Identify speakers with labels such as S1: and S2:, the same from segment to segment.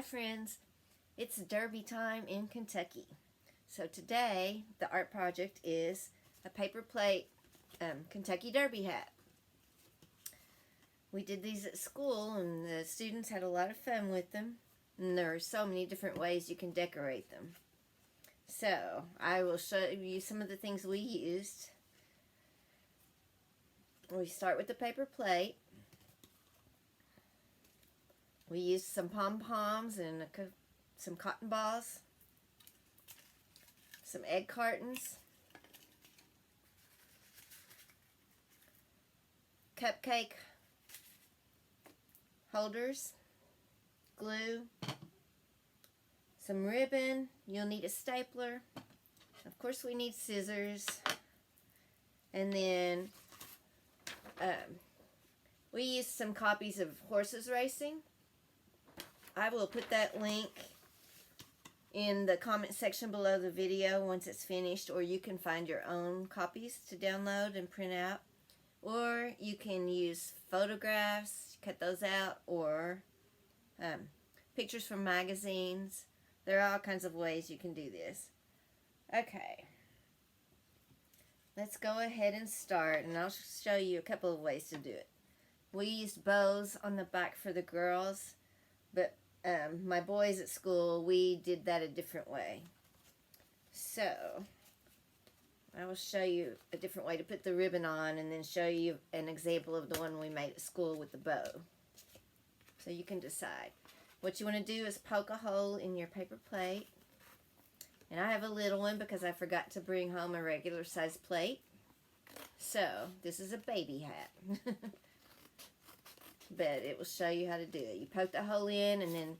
S1: Hi friends, it's Derby time in Kentucky. So today the art project is a paper plate Kentucky Derby hat. We did these at school and the students had a lot of fun with them, and there are so many different ways you can decorate them. So I will show you some of the things we used. We start with the paper plate. We used some pom-poms and some cotton balls, some egg cartons, cupcake holders, glue, some ribbon. You'll need a stapler. Of course we need scissors. And then we used some copies of Horses Racing. I will put that link in the comment section below the video once it's finished, or you can find your own copies to download and print out, or you can use photographs, cut those out, or pictures from magazines. There are all kinds of ways you can do this. Okay, let's go ahead and start, and I'll show you a couple of ways to do it. We used bows on the back for the girls, but my boys at school, we did that a different way. So I will show you a different way to put the ribbon on, and then show you an example of the one we made at school with the bow. So you can decide. What you want to do is poke a hole in your paper plate. And I have a little one because I forgot to bring home a regular size plate. So this is a baby hat. But it will show you how to do it. You poke the hole in, and then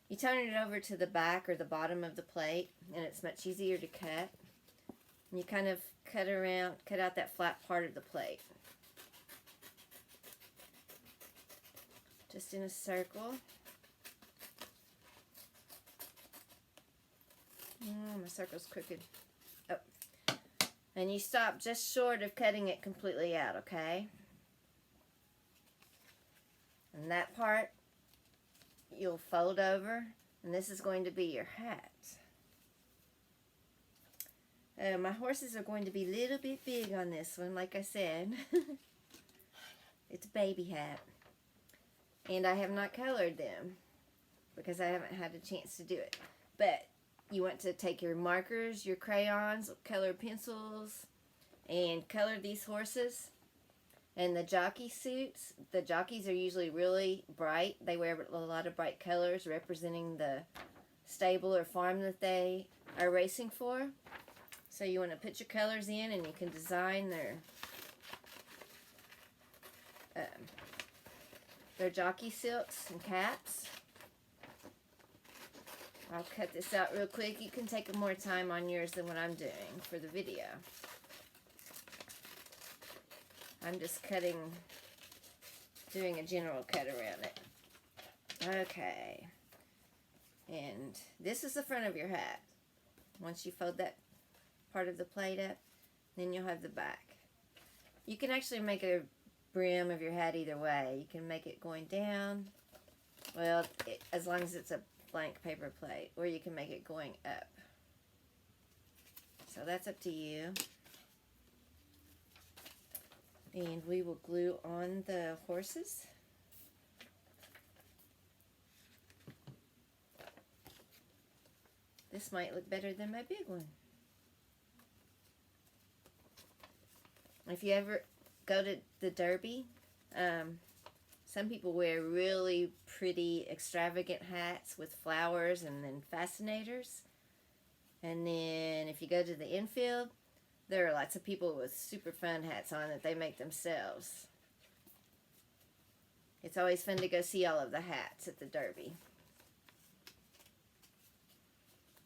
S1: you turn it over to the back or the bottom of the plate, and it's much easier to cut. And you kind of cut out that flat part of the plate. Just in a circle. My circle's crooked. Oh. And you stop just short of cutting it completely out, okay? And that part you'll fold over, and this is going to be your hat. My horses are going to be a little bit big on this one, like I said. It's a baby hat. And I have not colored them because I haven't had a chance to do it. But you want to take your markers, your crayons, colored pencils, and color these horses. And the jockey suits, the jockeys are usually really bright. They wear a lot of bright colors representing the stable or farm that they are racing for. So you want to put your colors in, and you can design their jockey silks and caps. I'll cut this out real quick. You can take more time on yours than what I'm doing for the video. I'm just doing a general cut around it. Okay. And this is the front of your hat. Once you fold that part of the plate up, then you'll have the back. You can actually make a brim of your hat either way. You can make it going down, well, as long as it's a blank paper plate, or you can make it going up. So that's up to you. And we will glue on the horses. This might look better than my big one. If you ever go to the Derby, some people wear really pretty extravagant hats with flowers and then fascinators. And then if you go to the infield, there are lots of people with super fun hats on that they make themselves. It's always fun to go see all of the hats at the Derby.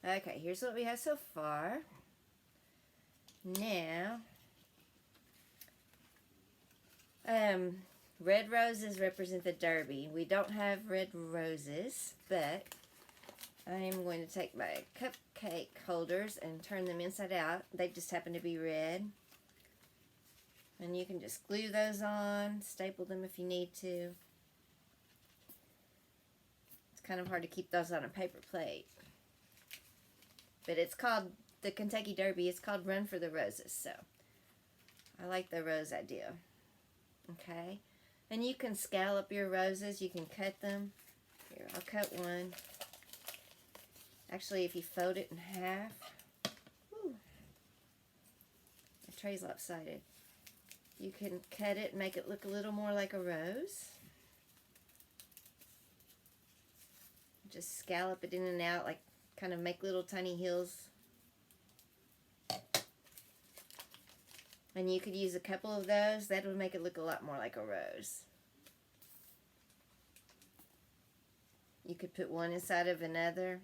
S1: Okay, here's what we have so far. Now, red roses represent the Derby. We don't have red roses, but I am going to take my cupcake holders and turn them inside out. They just happen to be red. And you can just glue those on, staple them if you need to. It's kind of hard to keep those on a paper plate. But it's called, the Kentucky Derby, it's called Run for the Roses, so I like the rose idea. Okay, and you can scallop your roses, you can cut them. Here, I'll cut one. Actually, if you fold it in half, whew, the tray's lopsided. You can cut it and make it look a little more like a rose. Just scallop it in and out, like kind of make little tiny hills. And you could use a couple of those. That would make it look a lot more like a rose. You could put one inside of another.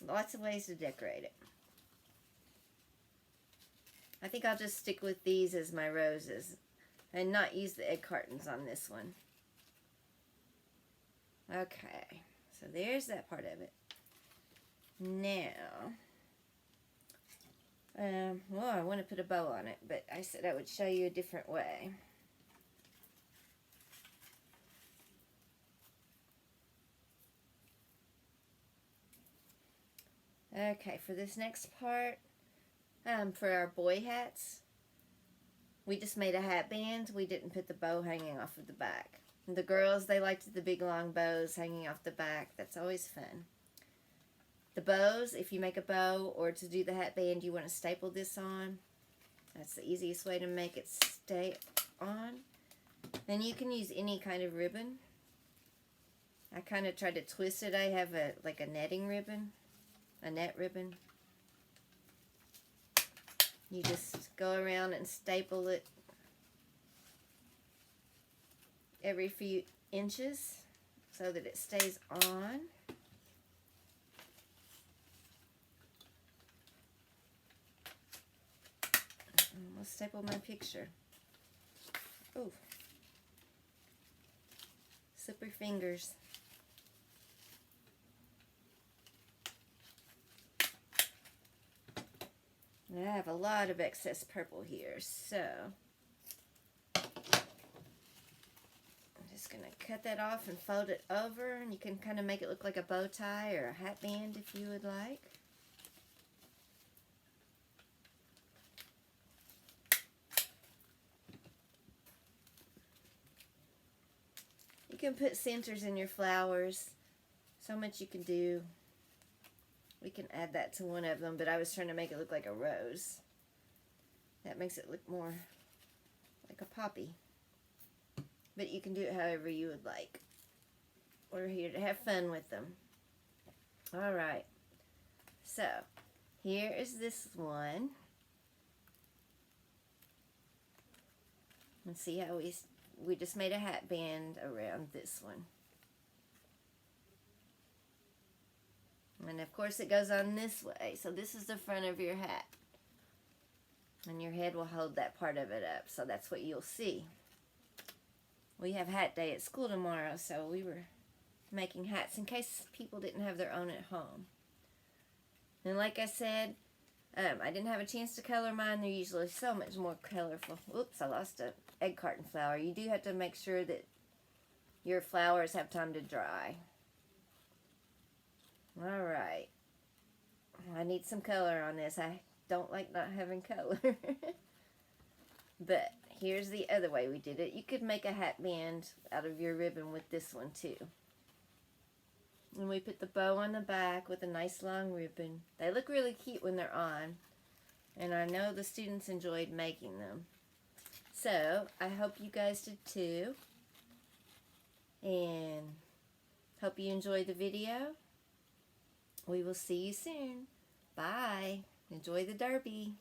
S1: Lots of ways to decorate it. I think I'll just stick with these as my roses and not use the egg cartons on this one. Okay, so there's that part of it. Now, well, I want to put a bow on it, but I said I would show you a different way. Okay, for this next part, for our boy hats, we just made a hat band. We didn't put the bow hanging off of the back. The girls, they liked the big long bows hanging off the back. That's always fun. The bows, if you make a bow or to do the hat band, you want to staple this on. That's the easiest way to make it stay on. Then you can use any kind of ribbon. I kind of tried to twist it. I have like a netting ribbon, a net ribbon. You just go around and staple it every few inches so that it stays on. I'll staple my picture. Oh, slippery fingers. And I have a lot of excess purple here, so I'm just going to cut that off and fold it over, and you can kind of make it look like a bow tie or a hat band if you would like. You can put centers in your flowers. So much you can do. We can add that to one of them, but I was trying to make it look like a rose. That makes it look more like a poppy. But you can do it however you would like. We're here to have fun with them. Alright. So, here is this one. And see how we just made a hat band around this one. And of course it goes on this way. So this is the front of your hat. And your head will hold that part of it up. So that's what you'll see. We have hat day at school tomorrow, so we were making hats in case people didn't have their own at home. And like I said, I didn't have a chance to color mine. They're usually so much more colorful. Oops, I lost an egg carton flower. You do have to make sure that your flowers have time to dry. Alright. I need some color on this. I don't like not having color. But here's the other way we did it. You could make a hat band out of your ribbon with this one too. And we put the bow on the back with a nice long ribbon. They look really cute when they're on. And I know the students enjoyed making them. So, I hope you guys did too. And hope you enjoyed the video. We will see you soon. Bye. Enjoy the derby.